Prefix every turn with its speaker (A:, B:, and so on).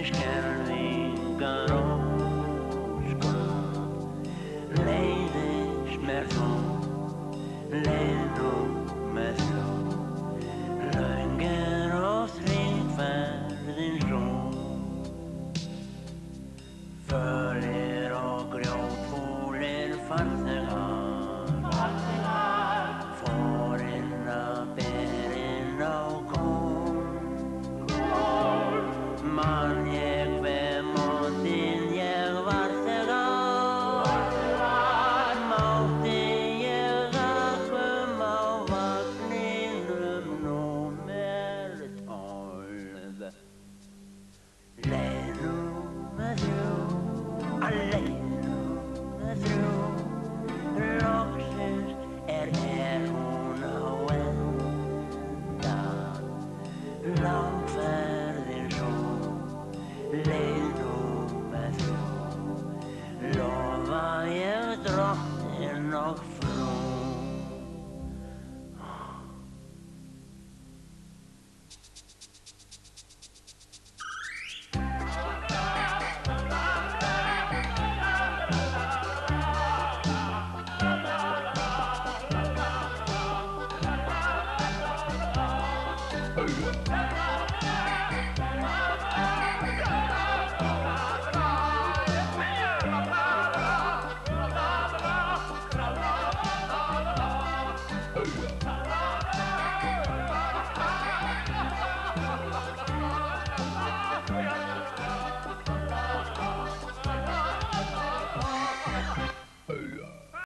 A: skelfingar ósköp leiðist mér þú, leið nú með þró, löng og þrýng ferðin svo. Fölir og grjótfúlir farþegar, forinn að berinn á kól. Man ég hve mótin ég var þegar, mátti ég aðkvömm á vagninum númer 12. Leið númer 3, leið númer 3, loksins er hún á enda.